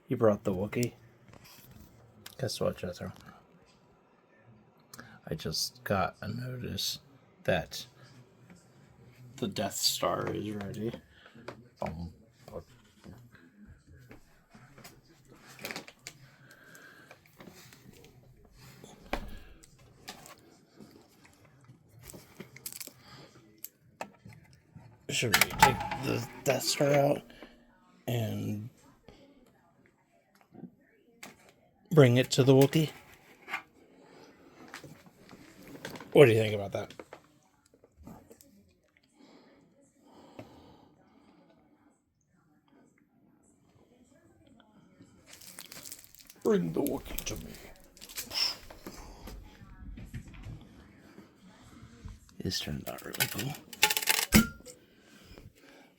You brought the Wookiee. Guess what, Jethro? I just got a notice that the Death Star is ready. Should we take the Death Star out and bring it to the Wookiee? What do you think about that? Bring the Wookiee to me. This turned out really cool.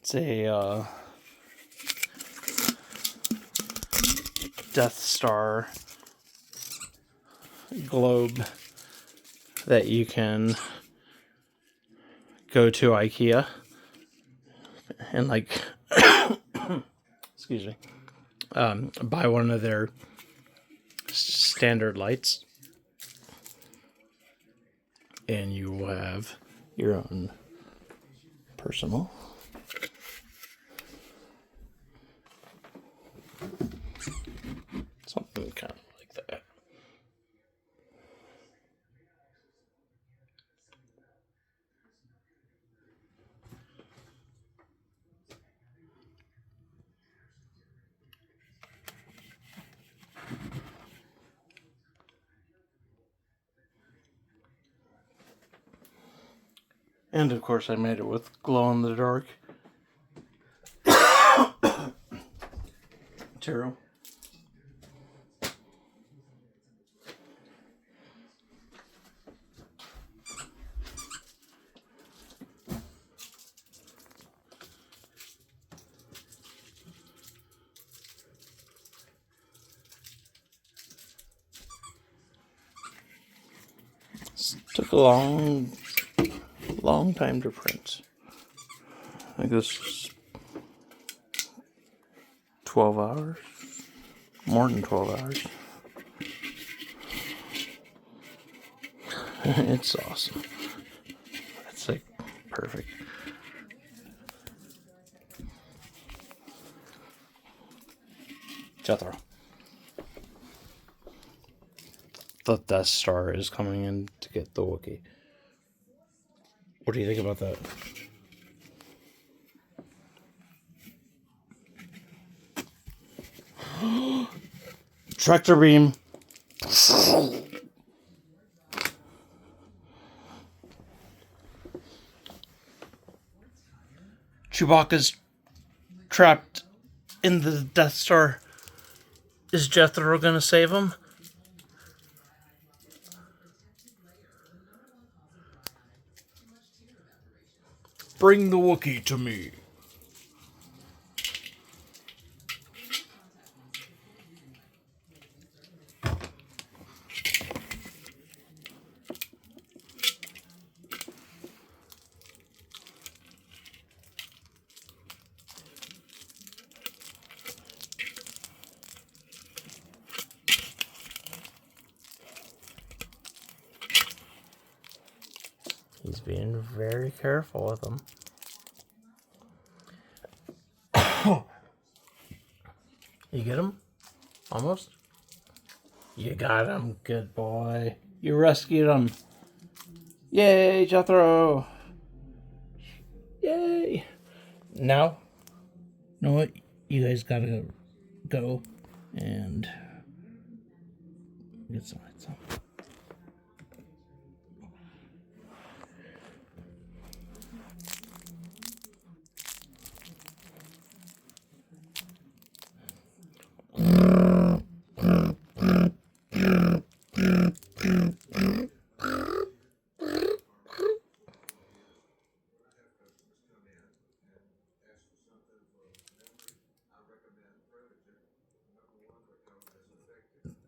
It's a Death Star globe that you can go to IKEA and excuse me, buy one of their standard lights, and you will have your own personal something kind of like that. And of course I made it with glow-in-the-dark material. Took a long time to print. I think this was 12 hours. More than 12 hours. It's awesome. It's like perfect. Jethro. The Death Star is coming in to get the Wookiee. What do you think about that? Tractor beam. Chewbacca's trapped in the Death Star. Is Jethro gonna save him? Bring the Wookiee to me. He's being very careful with them. You get him? Almost? You got him, good boy. You rescued him. Yay, Jethro! Yay! Now, you know what? You guys gotta go and get some lights on.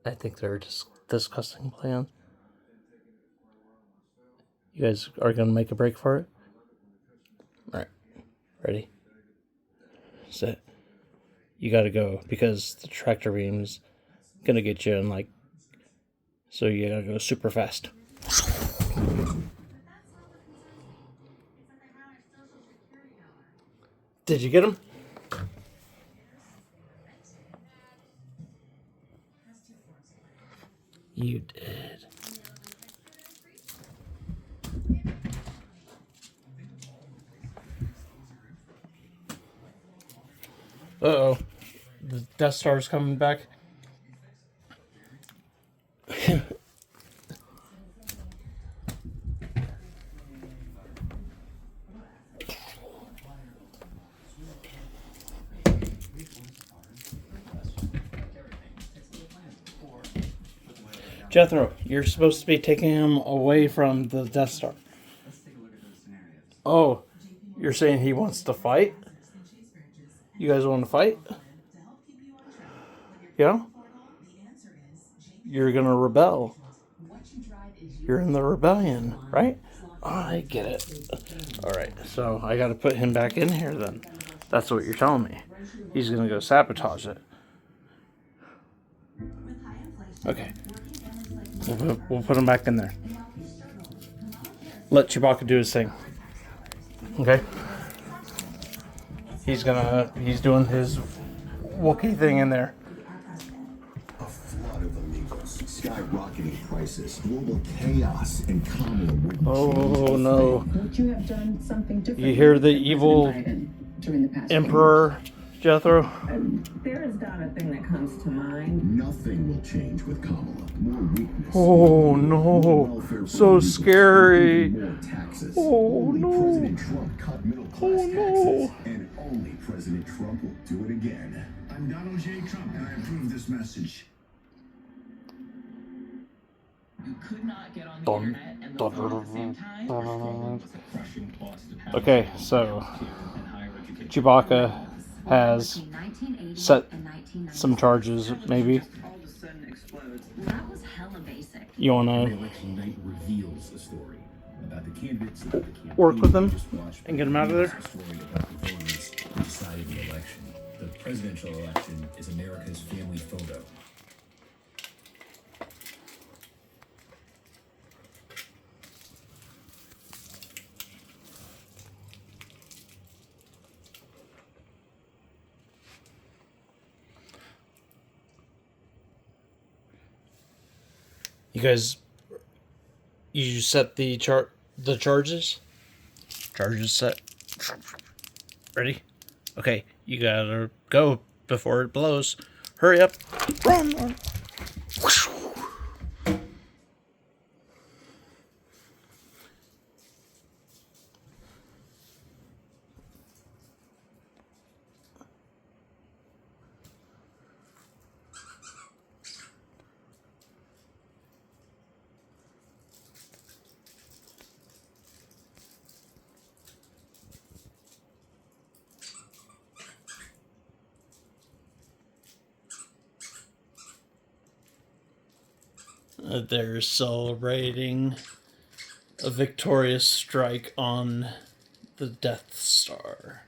I think they're just discussing plans. You guys are going to make a break for it? Alright. Ready? Set. you gotta go because the tractor beam's gonna get you, and like, so you gotta go super fast. Did you get him? You did. Uh-oh. The Death Star's coming back. Jethro, you're supposed to be taking him away from the Death Star. Oh, you're saying he wants to fight? You guys want to fight? Yeah? You're gonna rebel. You're in the rebellion, right? Oh, I get it. Alright, so I gotta put him back in here then. That's what you're telling me. He's gonna go sabotage it. Okay. We'll put him back in there. Let Chewbacca do his thing. Okay? He's doing his Wookiee thing in there. A flood of illegals, skyrocketing prices, global chaos, and common. Oh no. Would you have done something different? You hear the evil during the past Emperor, Jethro? There is not a thing that comes to mind. Nothing will change with Kamala. More weakness. Oh no. So scary. More taxes. Oh only no. President Trump cut middle class Oh no. taxes. And only President Trump will do it again. I'm Donald J. Trump, and I approve this message. You could not get on the internet and the phone at the same time. Okay, so Chewbacca has set some charges, maybe. That was hella basic. You wanna Election night reveals a story about the candidates that the work with them just watched. and get them out of there? A story about the voters who decided the election. The presidential election is America's family photo. You guys, you set the charges? Charges set. Ready? Okay, you gotta go before it blows. Hurry up. Run. They're celebrating a victorious strike on the Death Star.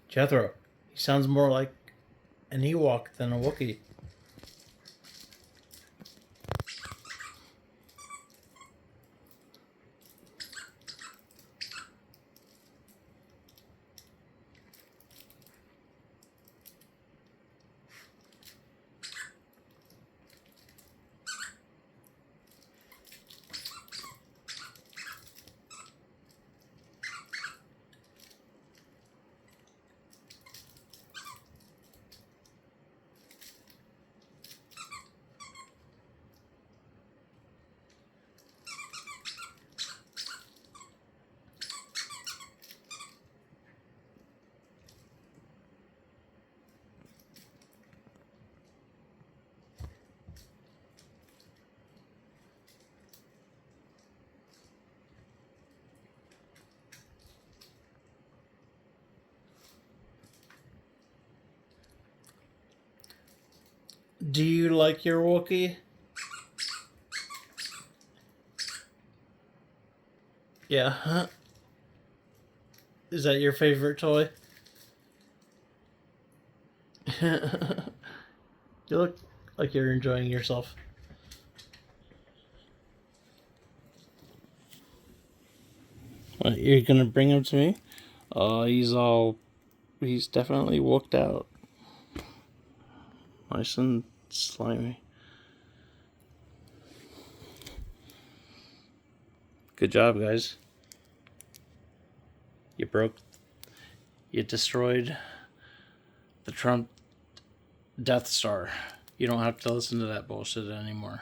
Jethro, he sounds more like an Ewok than a Wookiee. Do you like your Wookiee? Yeah, huh? Is that your favorite toy? You look like you're enjoying yourself. What, you're gonna bring him to me? Oh, he's definitely wooked out. Nice and slimy. Good job, guys. You destroyed the Trump Death Star. You don't have to listen to that bullshit anymore.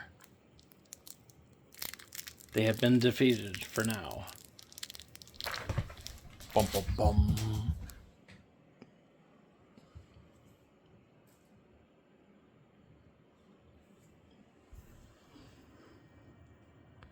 They have been defeated for now. Bum, bum, bum.